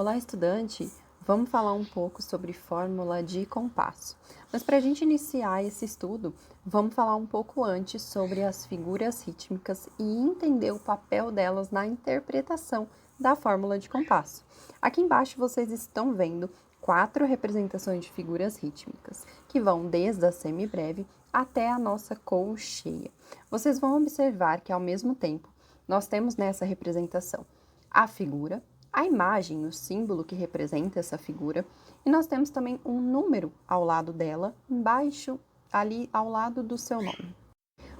Olá, estudante! Vamos falar um pouco sobre fórmula de compasso. Mas para a gente iniciar esse estudo, vamos falar um pouco antes sobre as figuras rítmicas e entender o papel delas na interpretação da fórmula de compasso. Aqui embaixo vocês estão vendo 4 representações de figuras rítmicas, que vão desde a semibreve até a nossa colcheia. Vocês vão observar que, ao mesmo tempo, nós temos nessa representação a figura, a imagem, o símbolo que representa essa figura, e nós temos também um número ao lado dela, embaixo, ali ao lado do seu nome.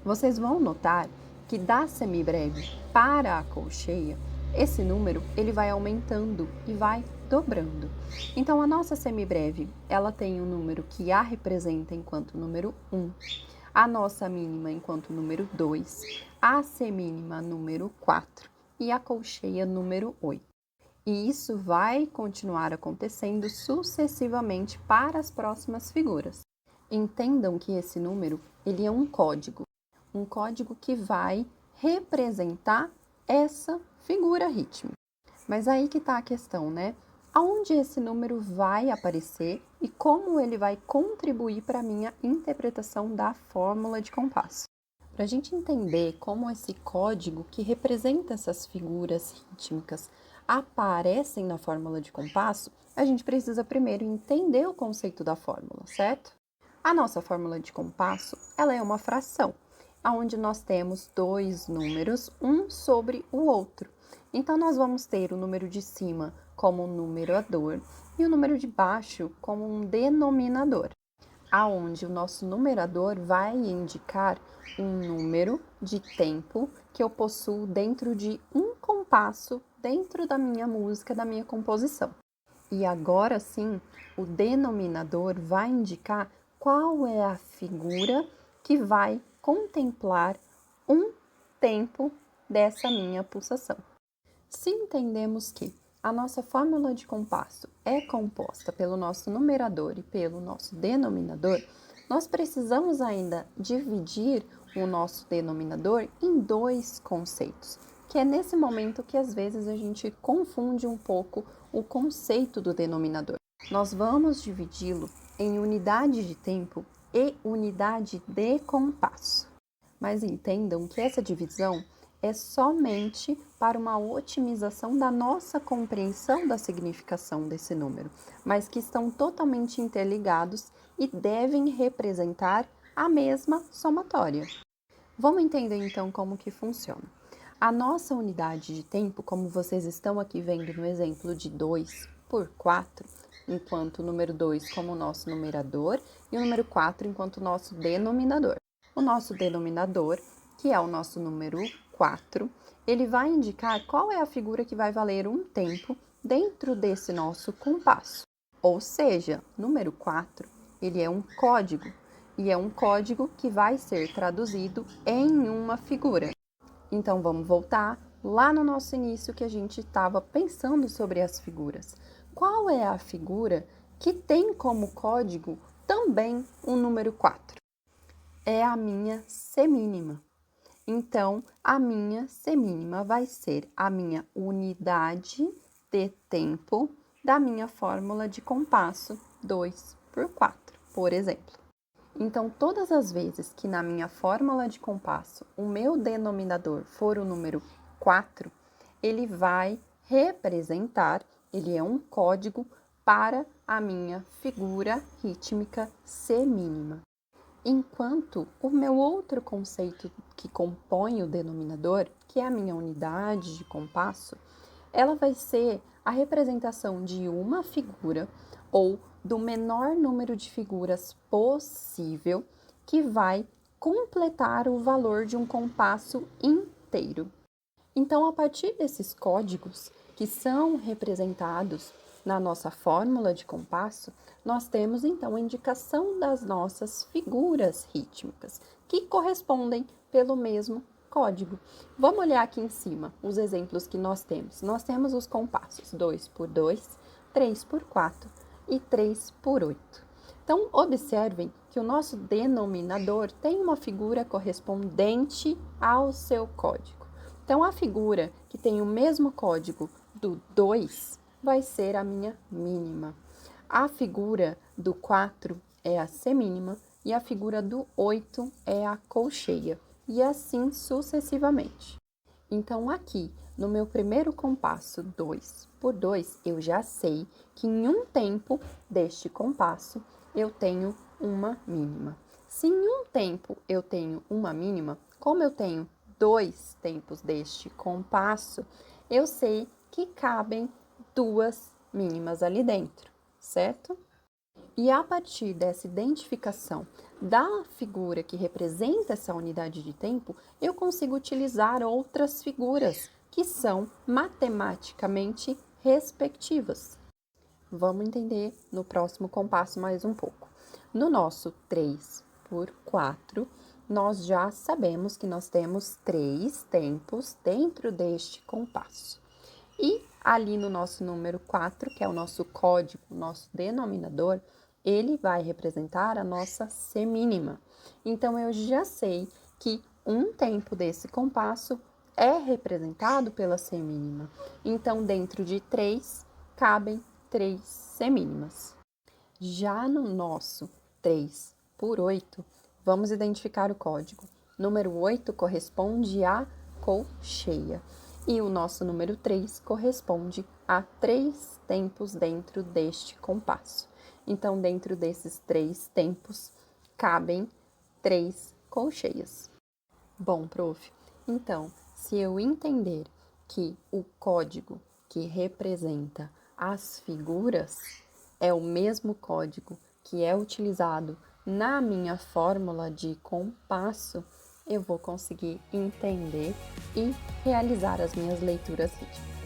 Vocês vão notar que da semibreve para a colcheia, esse número ele vai aumentando e vai dobrando. Então, a nossa semibreve, ela tem um número que a representa enquanto número 1, a nossa mínima enquanto número 2, a semínima número 4 e a colcheia número 8. E isso vai continuar acontecendo sucessivamente para as próximas figuras. Entendam que esse número, ele é um código que vai representar essa figura rítmica. Mas aí que está a questão, né? Aonde esse número vai aparecer e como ele vai contribuir para a minha interpretação da fórmula de compasso. Para a gente entender como esse código que representa essas figuras rítmicas aparecem na fórmula de compasso, a gente precisa primeiro entender o conceito da fórmula, certo? A nossa fórmula de compasso, ela é uma fração, onde nós temos dois números, um sobre o outro. Então, nós vamos ter o número de cima como um numerador e o número de baixo como um denominador, aonde o nosso numerador vai indicar um número de tempo que eu possuo dentro de um compasso dentro da minha música, da minha composição. E agora sim, o denominador vai indicar qual é a figura que vai contemplar um tempo dessa minha pulsação. Se entendemos que a nossa fórmula de compasso é composta pelo nosso numerador e pelo nosso denominador, nós precisamos ainda dividir o nosso denominador em dois conceitos, que é nesse momento que às vezes a gente confunde um pouco o conceito do denominador. Nós vamos dividi-lo em unidade de tempo e unidade de compasso. Mas entendam que essa divisão é somente para uma otimização da nossa compreensão da significação desse número, mas que estão totalmente interligados e devem representar a mesma somatória. Vamos entender então como que funciona. A nossa unidade de tempo, como vocês estão aqui vendo no exemplo de 2 por 4, enquanto o número 2 como o nosso numerador e o número 4 enquanto o nosso denominador. O nosso denominador, que é o nosso número 4, ele vai indicar qual é a figura que vai valer um tempo dentro desse nosso compasso. Ou seja, número 4, ele é um código, e é um código que vai ser traduzido em uma figura. Então, vamos voltar lá no nosso início que a gente estava pensando sobre as figuras. Qual é a figura que tem como código também o número 4? É a minha semínima. Então, a minha semínima vai ser a minha unidade de tempo da minha fórmula de compasso 2 por 4, por exemplo. Então, todas as vezes que na minha fórmula de compasso o meu denominador for o número 4, ele vai representar, ele é um código para a minha figura rítmica semínima. Enquanto o meu outro conceito que compõe o denominador, que é a minha unidade de compasso, ela vai ser a representação de uma figura ou do menor número de figuras possível que vai completar o valor de um compasso inteiro. Então, a partir desses códigos que são representados na nossa fórmula de compasso, nós temos então a indicação das nossas figuras rítmicas, que correspondem pelo mesmo código. Vamos olhar aqui em cima os exemplos que nós temos. Nós temos os compassos 2 por 2, 3 por 4 e 3 por 8. Então, observem que o nosso denominador tem uma figura correspondente ao seu código. Então, a figura que tem o mesmo código do 2 vai ser a minha mínima. A figura do 4 é a semínima e a figura do 8 é a colcheia, e assim sucessivamente. Então, aqui, no meu primeiro compasso 2 por 2, eu já sei que em um tempo deste compasso eu tenho uma mínima. Se em um tempo eu tenho uma mínima, como eu tenho 2 tempos deste compasso, eu sei que cabem 2 mínimas ali dentro, certo? E a partir dessa identificação da figura que representa essa unidade de tempo, eu consigo utilizar outras figuras que são matematicamente respectivas. Vamos entender no próximo compasso mais um pouco. No nosso 3 por 4, nós já sabemos que nós temos 3 tempos dentro deste compasso. E ali no nosso número 4, que é o nosso código, nosso denominador, ele vai representar a nossa semínima. Então, eu já sei que um tempo desse compasso é representado pela semínima. Então, dentro de 3, cabem 3 semínimas. Já no nosso 3 por 8, vamos identificar o código. Número 8 corresponde à colcheia. E o nosso número 3 corresponde a 3 tempos dentro deste compasso. Então, dentro desses 3 tempos, cabem 3 colcheias. Bom, prof, então, se eu entender que o código que representa as figuras é o mesmo código que é utilizado na minha fórmula de compasso, eu vou conseguir entender e realizar as minhas leituras rítmicas.